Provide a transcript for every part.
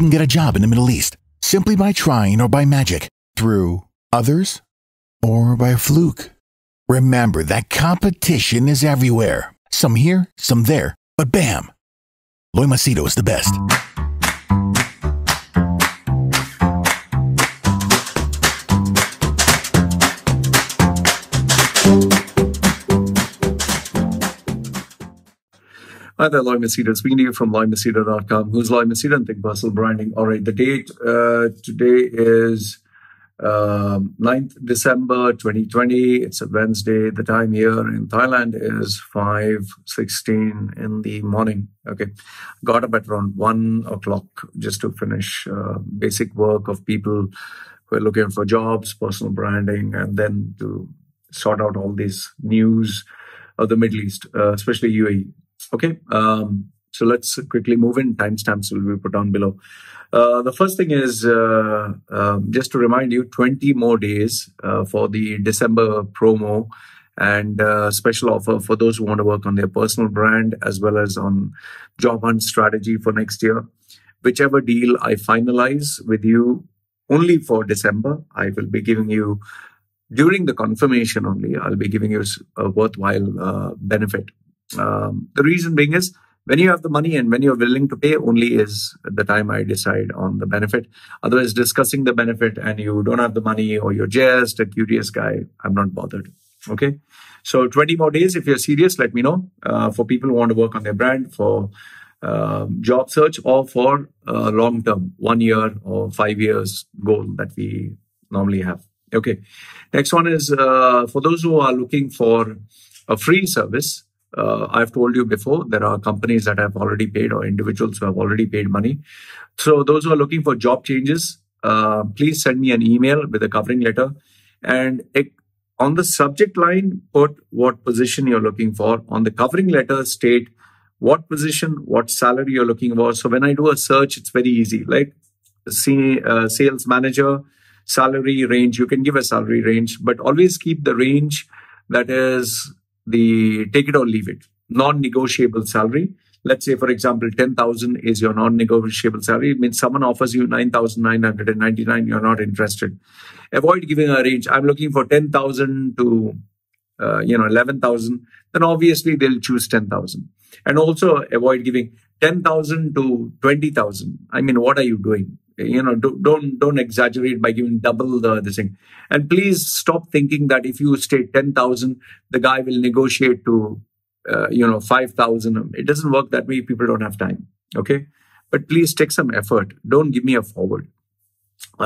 can get a job in the Middle East simply by trying or by magic, through others, or by a fluke. Remember that competition is everywhere. Some here, some there, but bam! Loy Machedo is the best. Hi there, Loy Machedo. Speaking to you from loymachedo.com. Who's Loy Machedo and Think Personal Branding? All right, the date today is 9th December 2020. It's a Wednesday. The time here in Thailand is 5:16 in the morning. Okay, got up at around 1 o'clock just to finish basic work of people who are looking for jobs, personal branding, and then to sort out all these news of the Middle East, especially UAE. Okay, so let's quickly move in. Timestamps will be put down below. The first thing is just to remind you, 20 more days for the December promo and special offer for those who want to work on their personal brand as well as on job hunt strategy for next year. Whichever deal I finalize with you only for December, I will be giving you, during the confirmation only, I'll be giving you a worthwhile benefit. The reason being is, when you have the money and when you're willing to pay only is the time I decide on the benefit. Otherwise, discussing the benefit and you don't have the money or you're just a curious guy, I'm not bothered. Okay. So 20 more days. If you're serious, let me know. For people who want to work on their brand, for job search, or for long term, 1 year or 5 years goal that we normally have. Okay. Next one is for those who are looking for a free service. I've told you before, there are companies that have already paid or individuals who have already paid money. So those who are looking for job changes, please send me an email with a covering letter. And on the subject line, put what position you're looking for. On the covering letter, state what position, what salary you're looking for. So when I do a search, it's very easy. Like sales manager, salary range, you can give a salary range, but always keep the range that is the take it or leave it, non-negotiable salary. Let's say, for example, 10,000 is your non-negotiable salary. It means someone offers you 9,999, you're not interested. Avoid giving a range. I'm looking for 10,000 to 11,000. Then obviously they'll choose 10,000. And also avoid giving 10,000 to 20,000. I mean, what are you doing? Don't exaggerate by giving double this thing. And please stop thinking that if you state 10,000, the guy will negotiate to 5,000. It doesn't work that way. People don't have time. Okay, but please take some effort. Don't give me a forward.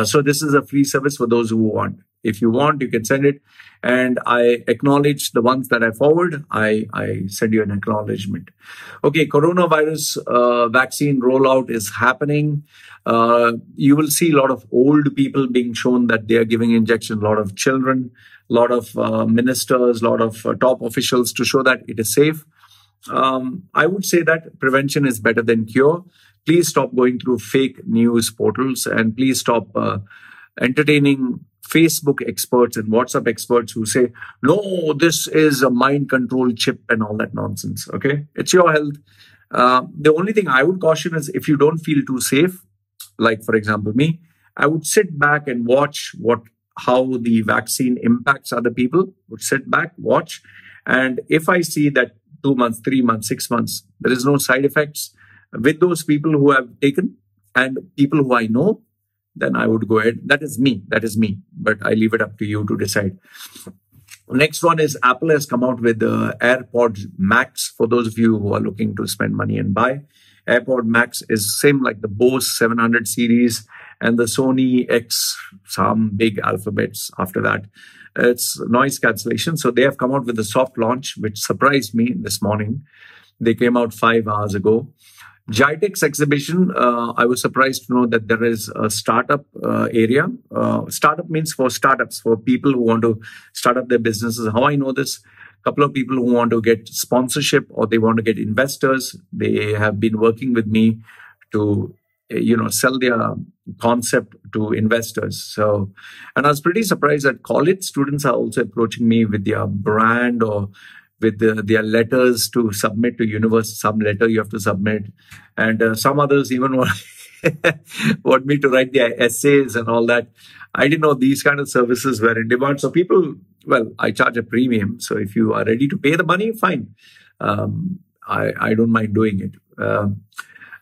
So this is a free service for those who want. If you want, you can send it. And I acknowledge the ones that I forward. I send you an acknowledgement. Okay, coronavirus vaccine rollout is happening. You will see a lot of old people being shown that they are giving injections, a lot of children, a lot of ministers, a lot of top officials to show that it is safe. I would say that prevention is better than cure. Please stop going through fake news portals and please stop entertaining Facebook experts and WhatsApp experts who say, no, this is a mind control chip and all that nonsense. Okay, it's your health. The only thing I would caution is if you don't feel too safe, like for example me, I would sit back and watch how the vaccine impacts other people. Would sit back, watch, and if I see that 2 months, 3 months, 6 months, there is no side effects with those people who have taken and people who I know, then I would go ahead. That is me. But I leave it up to you to decide. Next one is Apple has come out with the AirPods Max for those of you who are looking to spend money and buy. AirPod Max is same like the Bose 700 series and the Sony X, some big alphabets after that. It's noise cancellation. So they have come out with a soft launch, which surprised me this morning. They came out 5 hours ago. GITEX exhibition, I was surprised to know that there is a startup area. Startup means for startups, for people who want to start up their businesses. How I know this? A couple of people who want to get sponsorship or they want to get investors. They have been working with me to, sell their concept to investors. So, and I was pretty surprised that college students are also approaching me with their brand or with their letters to submit to university. Some letter you have to submit, and some others even want want me to write their essays and all that. I didn't know these kind of services were in demand. So people, well, I charge a premium. So if you are ready to pay the money, fine. I don't mind doing it.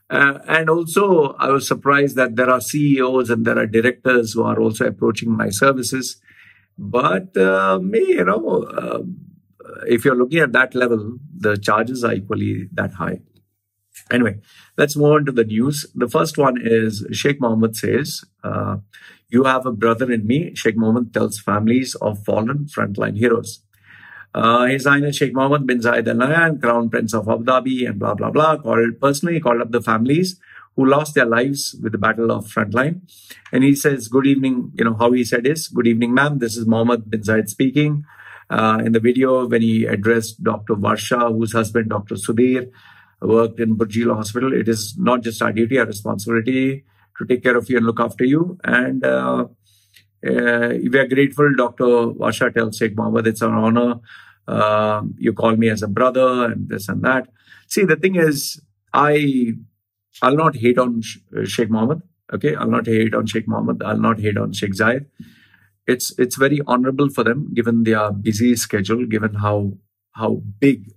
And also, I was surprised that there are CEOs and there are directors who are also approaching my services. But if you're looking at that level, the charges are equally that high. Anyway, let's move on to the news. The first one is Sheikh Mohamed says, you have a brother in me. Sheikh Mohamed tells families of fallen frontline heroes. His Highness Sheikh Mohammed bin Zayed Al Nahyan, Crown Prince of Abu Dhabi, and blah, blah, blah, personally called up the families who lost their lives with the Battle of Frontline. And he says, good evening, how he said is, good evening, ma'am. This is Mohammed bin Zayed speaking. In the video, when he addressed Dr. Varsha, whose husband, Dr. Sudhir, worked in Burjila Hospital, it is not just our duty, our responsibility to take care of you and look after you. And we are grateful, Dr. Varsha tells Sheikh Mohammed, it's an honor. You call me as a brother and this and that. See, the thing is, I'll not hate on Sheikh Mohammed. Okay, I'll not hate on Sheikh Mohammed. I'll not hate on Sheikh Zayed. It's very honorable for them, given their busy schedule, given how big,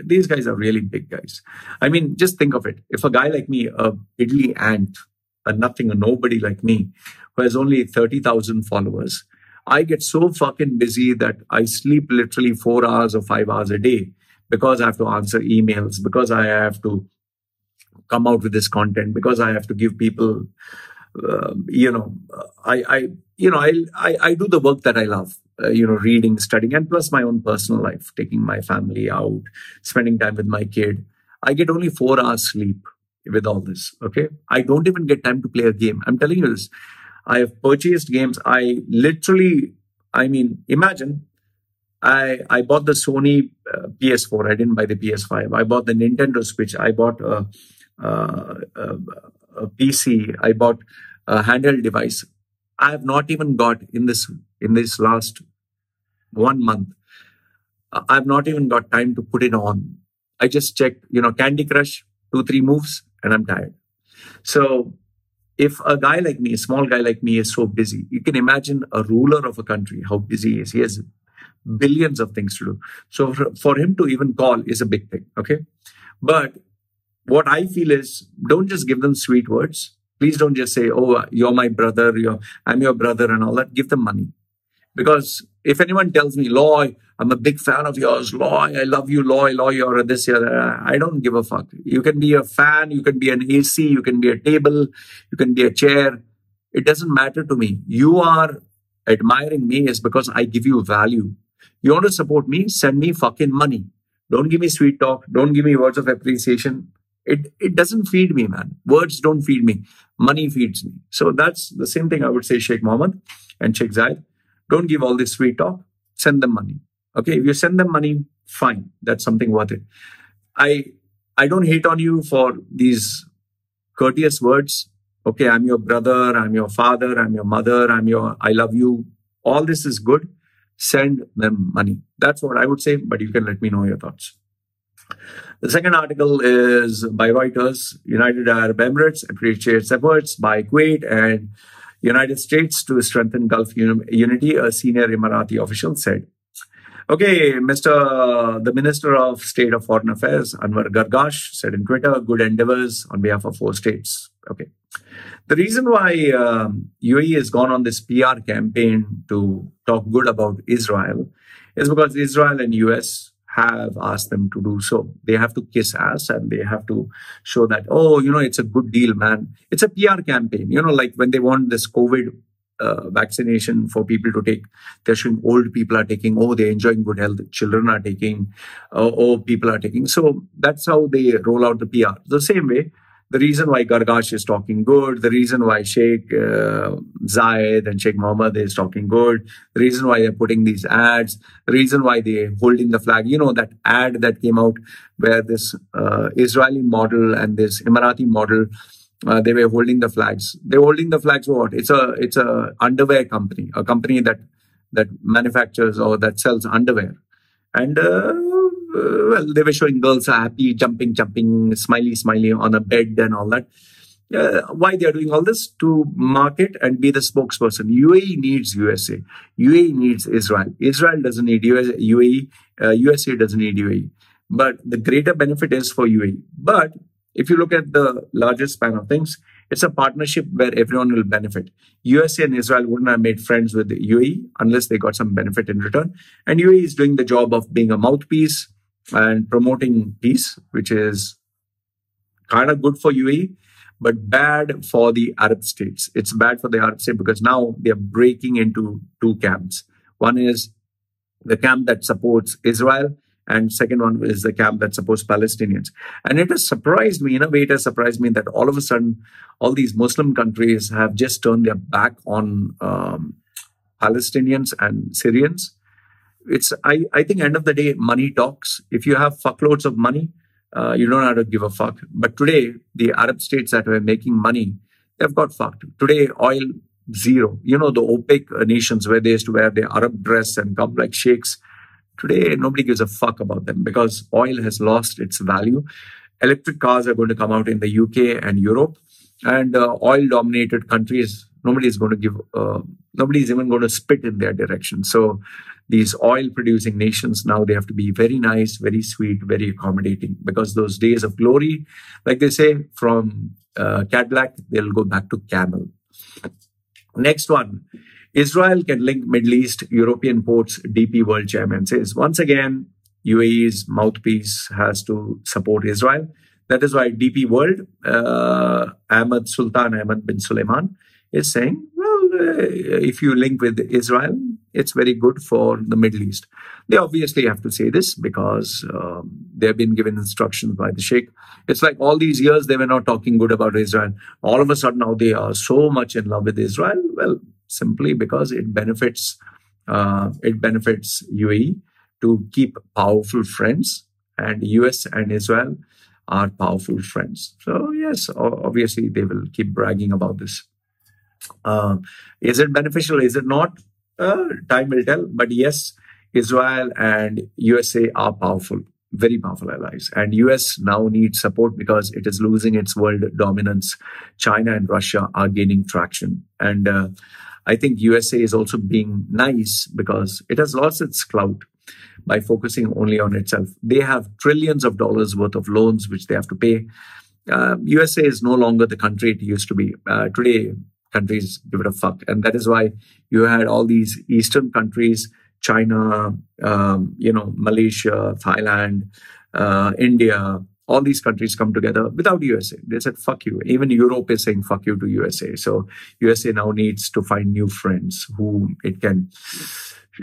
these guys are really big guys. I mean, just think of it. If a guy like me, a piddly ant, a nothing, a nobody like me, who has only 30,000 followers, I get so fucking busy that I sleep literally 4 hours or 5 hours a day because I have to answer emails, because I have to come out with this content, because I have to give people, I do the work that I love, reading, studying, and plus my own personal life, taking my family out, spending time with my kid. I get only 4 hours sleep with all this, okay? I don't even get time to play a game. I'm telling you this. I have purchased games. Imagine, I bought the Sony PS4. I didn't buy the PS5. I bought the Nintendo Switch. I bought a PC. I bought a handheld device. I have not even got in this last 1 month. I've not even got time to put it on. I just checked, Candy Crush, 2-3 moves, and I'm tired. So if a guy like me, a small guy like me, is so busy, you can imagine a ruler of a country, how busy he is. He has billions of things to do. So for him to even call is a big thing, okay? But what I feel is, don't just give them sweet words. Please don't just say, oh, you're my brother, I'm your brother and all that. Give them money. Because if anyone tells me, Loy, I'm a big fan of yours, Loy, I love you, Loy, you're this, you're that, I don't give a fuck. You can be a fan, you can be an AC, you can be a table, you can be a chair. It doesn't matter to me. You are admiring me is because I give you value. You want to support me? Send me fucking money. Don't give me sweet talk. Don't give me words of appreciation. It doesn't feed me, man. Words don't feed me. Money feeds me. So that's the same thing I would say Sheikh Mohammed and Sheikh Zayed. Don't give all this sweet talk. Send them money. Okay, if you send them money, fine. That's something worth it. I don't hate on you for these courteous words. Okay, I'm your brother, I'm your father, I'm your mother, I love you. All this is good. Send them money. That's what I would say, but you can let me know your thoughts. The second article is by Reuters. United Arab Emirates appreciates efforts by Kuwait and United States to strengthen Gulf unity, a senior Emirati official said. Okay, the Minister of State of Foreign Affairs, Anwar Gargash, said in Twitter, good endeavors on behalf of 4 states. Okay. The reason why UAE has gone on this PR campaign to talk good about Israel is because Israel and US have asked them to do so. They have to kiss ass and they have to show that, oh, it's a good deal, man. It's a PR campaign, like when they want this COVID vaccination for people to take, they're showing old people are taking, oh, they're enjoying good health, children are taking, oh, people are taking. So that's how they roll out the PR. The same way, the reason why Gargash is talking good, the reason why Sheikh Zayed and Sheikh Mohammed is talking good, the reason why they're putting these ads, the reason why they're holding the flag, that ad that came out where this Israeli model and this Emirati model, they were holding the flags. They're holding the flags for what? It's a underwear company, a company that manufactures or that sells underwear. And they were showing girls are happy, jumping, smiley on a bed and all that. Why they are doing all this? To market and be the spokesperson. UAE needs USA. UAE needs Israel. Israel doesn't need UAE. USA doesn't need UAE. But the greater benefit is for UAE. But if you look at the larger span of things, it's a partnership where everyone will benefit. USA and Israel wouldn't have made friends with the UAE unless they got some benefit in return. And UAE is doing the job of being a mouthpiece and promoting peace, which is kind of good for UAE, but bad for the Arab states. It's bad for the Arab states because now they're breaking into two camps. One is the camp that supports Israel, and second one is the camp that supports Palestinians. And it has surprised me, in a way it has surprised me that all of a sudden, all these Muslim countries have just turned their back on Palestinians and Syrians. I think end of the day, money talks. If you have fuckloads of money, you don't have to give a fuck. But today, the Arab states that were making money, they've got fucked. Today, oil, zero. You know, the OPEC nations where they used to wear their Arab dress and come like sheikhs. Today, nobody gives a fuck about them because oil has lost its value. Electric cars are going to come out in the UK and Europe. And oil-dominated countries, nobody's even going to spit in their direction. So these oil-producing nations, now they have to be very nice, very sweet, very accommodating, because those days of glory, like they say, from Cadillac, they'll go back to camel. Next one. Israel can link Middle East European ports, DP World Chairman says. Once again, UAE's mouthpiece has to support Israel. That is why DP World, Sultan Ahmed bin Suleiman, is saying, well, if you link with Israel, it's very good for the Middle East. They obviously have to say this because they've been given instructions by the Sheikh. It's like all these years they were not talking good about Israel. All of a sudden now they are so much in love with Israel. Well, simply because it benefits UAE to keep powerful friends, and US and Israel are powerful friends. So yes, obviously they will keep bragging about this. Is it beneficial? Is it not? Time will tell. But yes, Israel and USA are powerful, very powerful allies. And US now needs support because it is losing its world dominance. China and Russia are gaining traction. And I think USA is also being nice because it has lost its clout by focusing only on itself. They have trillions of dollars worth of loans which they have to pay. USA is no longer the country it used to be. Today, countries give it a fuck. And that is why you had all these Eastern countries, China, Malaysia, Thailand, India, all these countries come together without USA. They said, fuck you. Even Europe is saying, fuck you to USA. So USA now needs to find new friends whom it can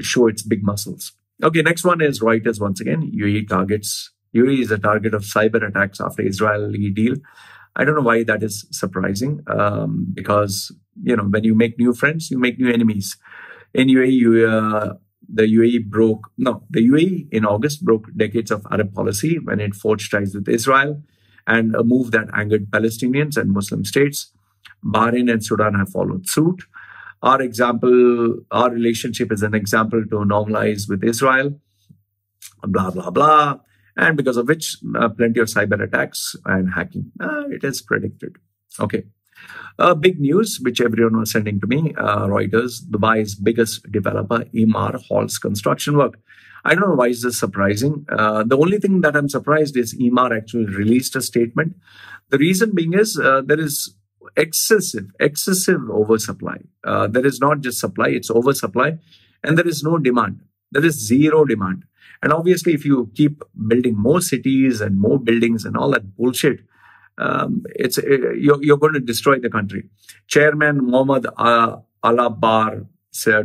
show its big muscles. Okay, next one is Reuters once again. UAE is a target of cyber attacks after Israeli deal. I don't know why that is surprising because, when you make new friends, you make new enemies. In UAE, the UAE in August broke decades of Arab policy when it forged ties with Israel, and a move that angered Palestinians and Muslim states. Bahrain and Sudan have followed suit. Our relationship is an example to normalize with Israel, blah, blah, blah. And because of which, plenty of cyber attacks and hacking. It is predicted. Okay. Big news, which everyone was sending to me, Reuters, Dubai's biggest developer, Emaar, halts construction work. I don't know why is this surprising. The only thing that I'm surprised is Emaar actually released a statement. The reason being is there is excessive oversupply. There is not just supply, it's oversupply. And there is no demand. There is zero demand. And obviously, if you keep building more cities and more buildings and all that bullshit, you're going to destroy the country. Chairman Mohammed Al-Abbar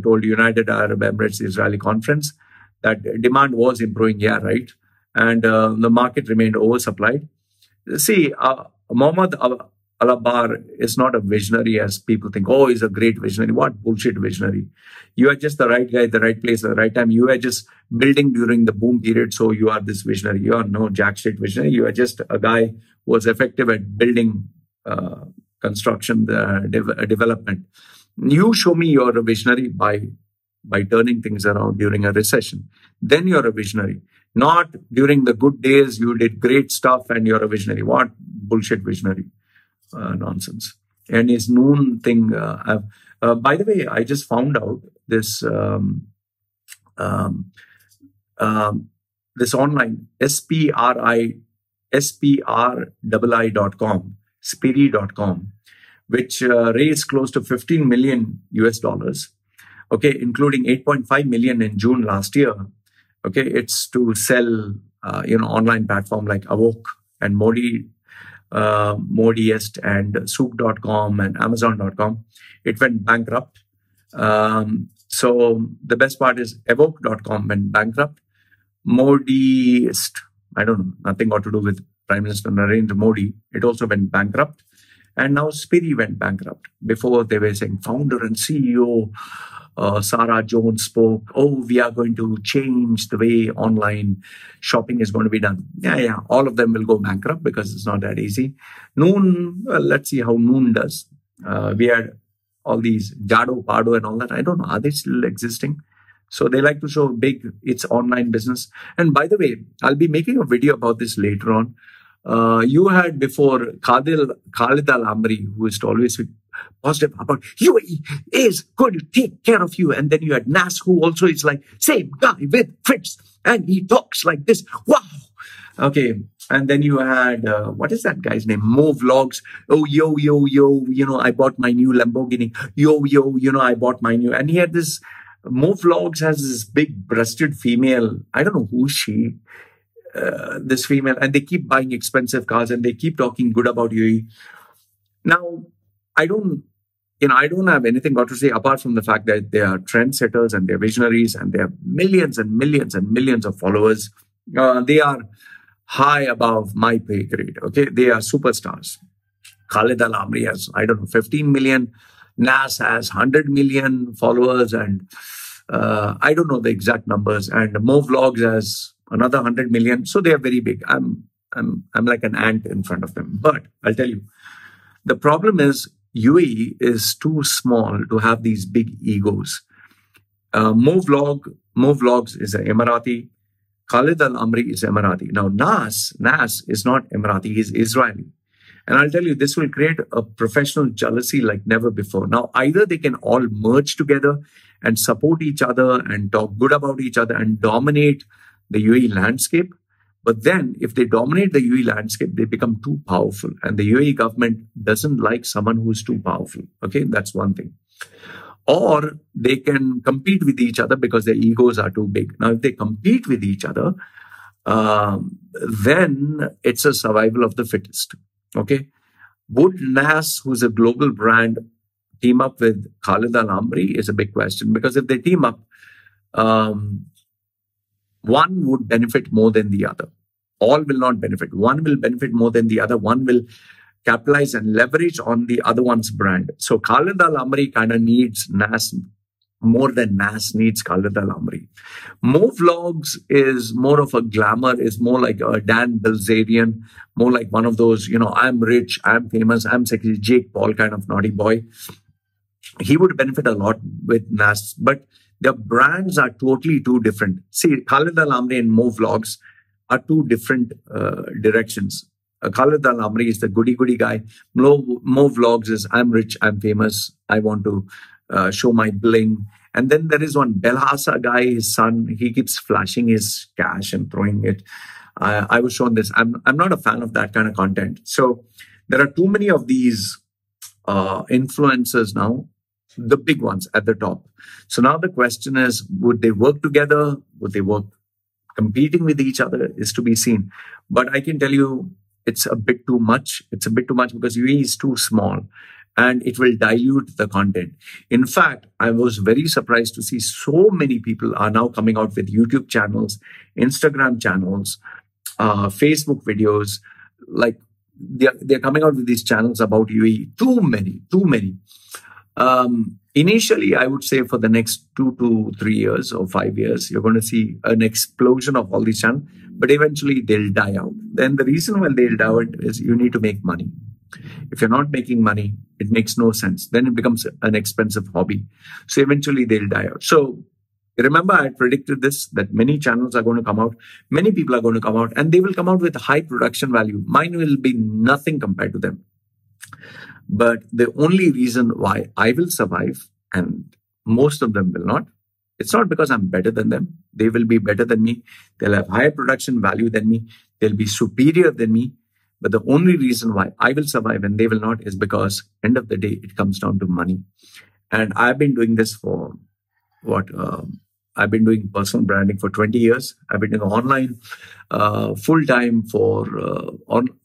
told United Arab Emirates Israeli conference that demand was improving. Yeah, right. And the market remained oversupplied. See, Mohammed Al-Abbar is not a visionary as people think. Oh, he's a great visionary. What bullshit visionary? You are just the right guy at the right place at the right time. You are just building during the boom period. So you are this visionary. You are no jack shit visionary. You are just a guy who was effective at building construction, development. You show me you're a visionary by turning things around during a recession. Then you're a visionary. Not during the good days, you did great stuff and you're a visionary. What bullshit visionary? nonsense. And his noon thing, by the way, I just found out this this online SPRI.com, Spiri.com, which raised close to 15 million US dollars. Okay, including 8.5 million in June last year. Okay, it's to sell, online platform like Avok and Modiest and Souk.com and Amazon.com. It went bankrupt. So the best part is Evoke.com went bankrupt. Modiest, I don't know, nothing got to do with Prime Minister Narendra Modi. It also went bankrupt. And now Spiri went bankrupt. Before they were saying founder and CEO Sarah Jones spoke, we are going to change the way online shopping is going to be done. Yeah, all of them will go bankrupt because it's not that easy. Noon, let's see how Noon does. We had all these Jado, Pardo and all that. I don't know, are they still existing? So they like to show big, it's online business. And by the way, I'll be making a video about this later on. You had before Khalid Al-Amri, who is always positive about UAE is going to take care of you. And then you had Nas, who also is like, same guy with Fritz, and he talks like this. Wow. Okay. And then you had, what is that guy's name? Mo Vlogs. Oh, yo, I bought my new Lamborghini. Yo, I bought my new. And he had this, Mo Vlogs has this big breasted female. I don't know who she, this female, and they keep buying expensive cars and they keep talking good about UAE. Now, I don't have anything got to say apart from the fact that they are trendsetters and they're visionaries and they have millions and millions and millions of followers. They are high above my pay grade. Okay, they are superstars. Khalid Al-Amri has, 15 million. Nas has 100 million followers, and I don't know the exact numbers. And Mo Vlogs has another 100 million. So they are very big. I'm like an ant in front of them. But I'll tell you, the problem is UAE is too small to have these big egos. Mo Vlogs is an Emirati. Khalid Al-Amri is Emirati. Now, Nas is not Emirati, he's Israeli. And I'll tell you, this will create a professional jealousy like never before. Now, either they can all merge together and support each other and talk good about each other and dominate the UAE landscape. But then, if they dominate the UAE landscape, they become too powerful. And the UAE government doesn't like someone who's too powerful. Okay, that's one thing. Or they can compete with each other because their egos are too big. Now, if they compete with each other, then it's a survival of the fittest. Okay. Would Nas, who's a global brand, team up with Khalid Al-Amri is a big question. Because if they team up, one would benefit more than the other. All will not benefit. One will benefit more than the other. One will capitalize and leverage on the other one's brand. So Khalid Al-Amri kind of needs Nas more than Nas needs Khalid Al-Amri. Mo Vlogs is more of a glamour, is more like a Dan Bilzerian, more like one of those, I'm rich, I'm famous, I'm sexy, Jake Paul kind of naughty boy. He would benefit a lot with Nas, but their brands are totally two different. See, Khalid Al-Amri and Mo Vlogs are two different directions. Khalid Al-Amri is the goody guy. Mo Vlogs is, I'm rich, I'm famous, I want to show my bling. And then there is one Belhassa guy, his son, he keeps flashing his cash and throwing it. I was shown this. I'm not a fan of that kind of content. So there are too many of these influencers now, the big ones at the top. So now the question is, would they work together? Would they work competing with each other? Is to be seen. But I can tell you, it's a bit too much. It's a bit too much because UAE is too small and it will dilute the content. In fact, I was very surprised to see so many people are now coming out with YouTube channels, Instagram channels, Facebook videos. Like they're coming out with these channels about UAE. Too many. Initially, I would say for the next 2 to 3 years or 5 years, you're going to see an explosion of all these channels, but eventually they'll die out. Then the reason why they'll die out is you need to make money. If you're not making money, it makes no sense. Then it becomes an expensive hobby. So eventually they'll die out. So remember, I predicted this, that many channels are going to come out. Many people are going to come out and they will come out with high production value. Mine will be nothing compared to them. But the only reason why I will survive and most of them will not, it's not because I'm better than them. They will be better than me. They'll have higher production value than me. They'll be superior than me. But the only reason why I will survive and they will not is because end of the day, it comes down to money. And I've been doing this for I've been doing personal branding for 20 years. I've been doing online full time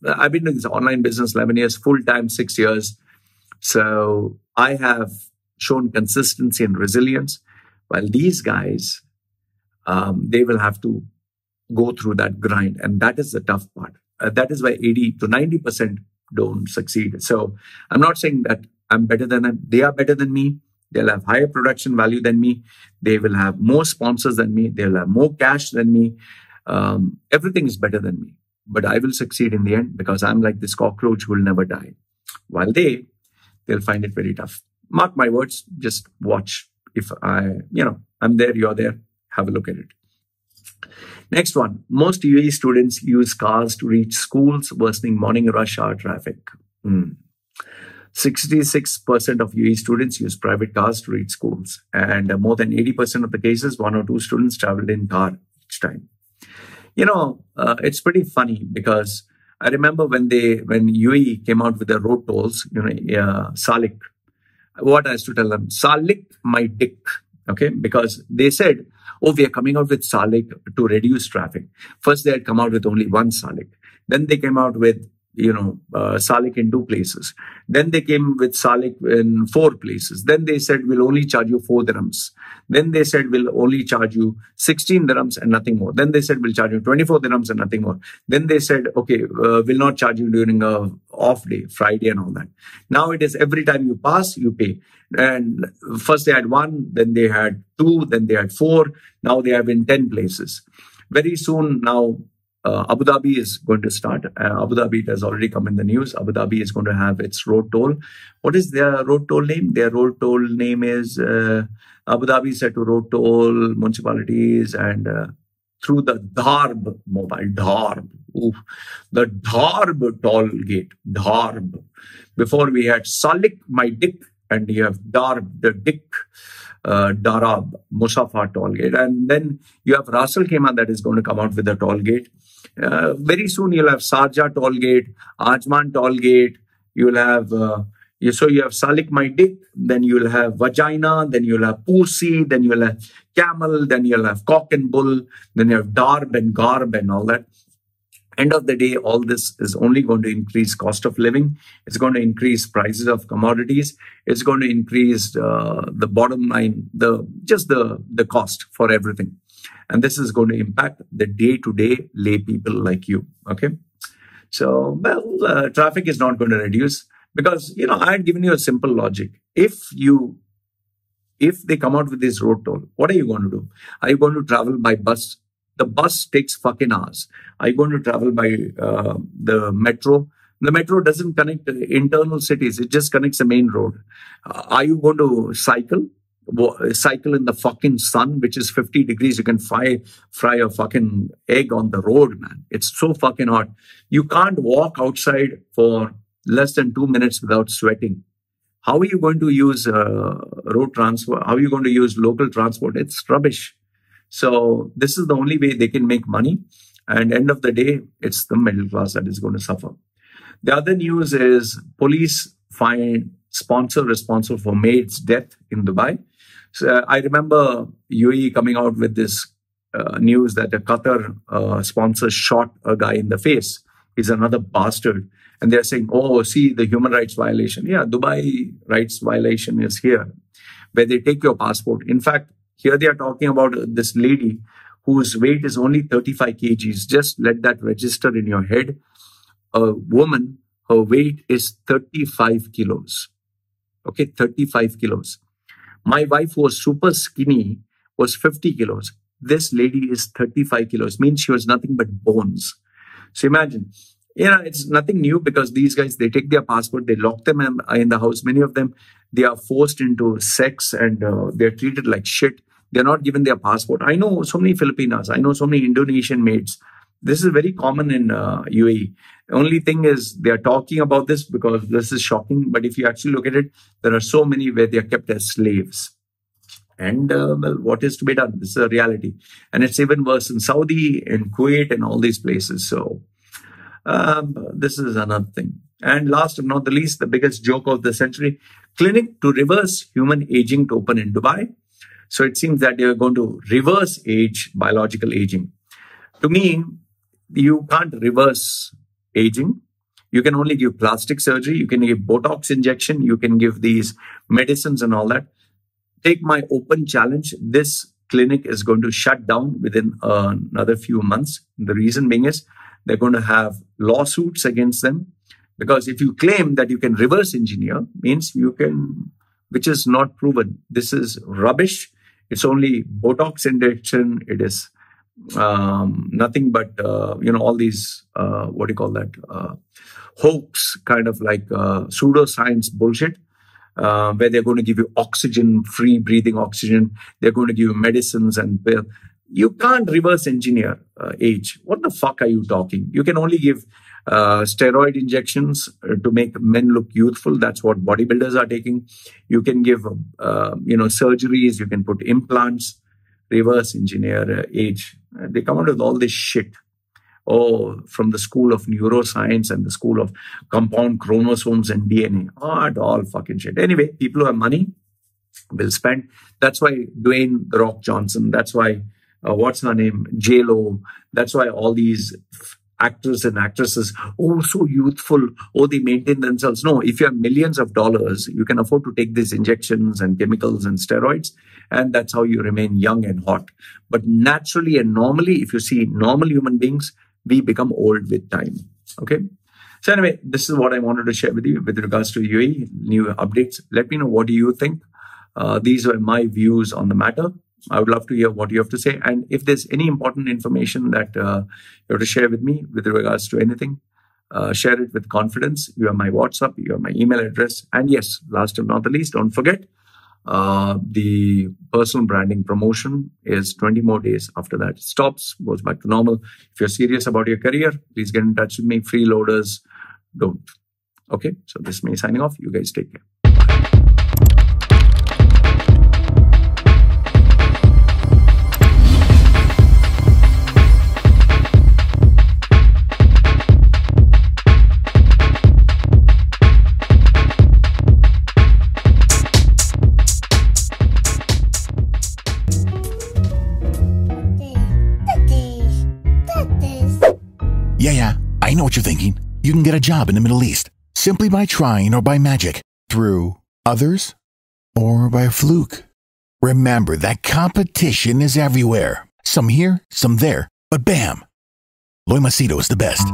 I've been doing this online business 11 years, full time 6 years. So I have shown consistency and resilience, while these guys, they will have to go through that grind. And that is the tough part. That is why 80 to 90% don't succeed. So I'm not saying that I'm better than them. They are better than me. They'll have higher production value than me. They will have more sponsors than me. They'll have more cash than me. Everything is better than me. But I will succeed in the end because I'm like this cockroach who will never die. While they'll find it very tough. Mark my words, just watch. If I'm there, you're there, have a look at it. Next one, most UAE students use cars to reach schools, worsening morning rush hour traffic. 66% of UAE students use private cars to reach schools. And more than 80% of the cases, 1 or 2 students traveled in car each time. It's pretty funny because I remember when UAE came out with the road tolls, Salik, what I used to tell them, Salik my dick, okay? Because they said, oh, we are coming out with Salik to reduce traffic. First, they had come out with only one Salik. Then they came out with, Salik in 2 places. Then they came with Salik in 4 places. Then they said, we'll only charge you 4 dirhams. Then they said, we'll only charge you 16 dirhams and nothing more. Then they said, we'll charge you 24 dirhams and nothing more. Then they said, okay, we'll not charge you during a off day, Friday and all that. Now it is every time you pass, you pay. And first they had 1, then they had 2, then they had 4. Now they have in 10 places. Very soon now, Abu Dhabi is going to start. Abu Dhabi, it has already come in the news. Abu Dhabi is going to have its road toll. What is their road toll name? Their road toll name is Abu Dhabi set to road toll municipalities and through the Dharb mobile. Dharb. Oof. The Dharb toll gate. Dharb. Before we had Salik, my dick, and you have Dharb, the dick. Darab, Musafa toll gate. And then you have Ras Al Khaimah that is going to come out with a toll gate. Very soon you'll have Sharjah toll gate, Ajman toll gate. You'll have, you have Salik my dick, then you'll have vagina, then you'll have pussy, then you'll have camel, then you'll have cock and bull, then you have darb and garb and all that. End of the day, all this is only going to increase cost of living. It's going to increase prices of commodities. It's going to increase the bottom line, the cost for everything. And this is going to impact the day-to-day lay people like you, okay? So, traffic is not going to reduce because, I had given you a simple logic. If they come out with this road toll, what are you going to do? Are you going to travel by bus? The bus takes fucking hours. Are you going to travel by the metro? The metro doesn't connect internal cities. It just connects the main road. Are you going to cycle? Cycle in the fucking sun, which is 50 degrees. You can fry a fucking egg on the road, man. It's so fucking hot. You can't walk outside for less than 2 minutes without sweating. How are you going to use road transport? How are you going to use local transport? It's rubbish. So this is the only way they can make money. And end of the day, it's the middle class that is going to suffer. The other news is police find sponsor responsible for Maid's death in Dubai. So I remember UAE coming out with this news that a Qatar sponsor shot a guy in the face. He's another bastard. And they're saying, oh, see the human rights violation. Yeah, Dubai rights violation is here, where they take your passport. In fact, here they are talking about this lady whose weight is only 35 kgs. Just let that register in your head. A woman, her weight is 35 kilos. Okay, 35 kilos. My wife, who was super skinny, was 50 kilos. This lady is 35 kilos, means she was nothing but bones. So imagine, it's nothing new because these guys, they take their passport, they lock them in the house. Many of them, they are forced into sex and they're treated like shit. They're not given their passport. I know so many Filipinas. I know so many Indonesian maids. This is very common in UAE. The only thing is they are talking about this because this is shocking. But if you actually look at it, there are so many where they are kept as slaves. And well, what is to be done? This is a reality. And it's even worse in Saudi, in Kuwait, and all these places. So this is another thing. And last but not the least, the biggest joke of the century, clinic to reverse human aging to open in Dubai. So it seems that they're going to reverse age, biological aging. To me, you can't reverse aging. You can only give plastic surgery. You can give Botox injection. You can give these medicines and all that. Take my open challenge. This clinic is going to shut down within another few months. The reason being is they're going to have lawsuits against them. Because if you claim that you can reverse engineer, means you can, which is not proven. This is rubbish. It's only Botox injection. It is nothing but, all these, what do you call that? Hoax, kind of like pseudoscience bullshit, where they're going to give you oxygen, free breathing oxygen. They're going to give you medicines and you can't reverse engineer age. What the fuck are you talking? You can only give steroid injections to make men look youthful. That's what bodybuilders are taking. You can give, surgeries. You can put implants, reverse engineer age. They come out with all this shit. Oh, from the school of neuroscience and the school of compound chromosomes and DNA. Oh, all fucking shit. Anyway, people who have money will spend. That's why Dwayne "The Rock" Johnson. That's why what's her name, J-Lo. That's why all these actors and actresses, oh, so youthful, oh, they maintain themselves. No, if you have millions of dollars, you can afford to take these injections and chemicals and steroids, and that's how you remain young and hot. But naturally and normally, if you see normal human beings, we become old with time. Okay? So anyway, this is what I wanted to share with you with regards to UAE, new updates. Let me know, what do you think? These are my views on the matter. I would love to hear what you have to say. And if there's any important information that you have to share with me with regards to anything, share it with confidence. You have my WhatsApp, you have my email address. And yes, last but not the least, don't forget, the personal branding promotion is 20 more days. After that, it stops, goes back to normal. If you're serious about your career, please get in touch with me. Freeloaders don't. Okay, so this is me signing off. You guys take care. Yeah, I know what you're thinking. You can get a job in the Middle East simply by trying or by magic, through others or by a fluke. Remember that competition is everywhere. Some here, some there, but bam! Loy Machedo is the best.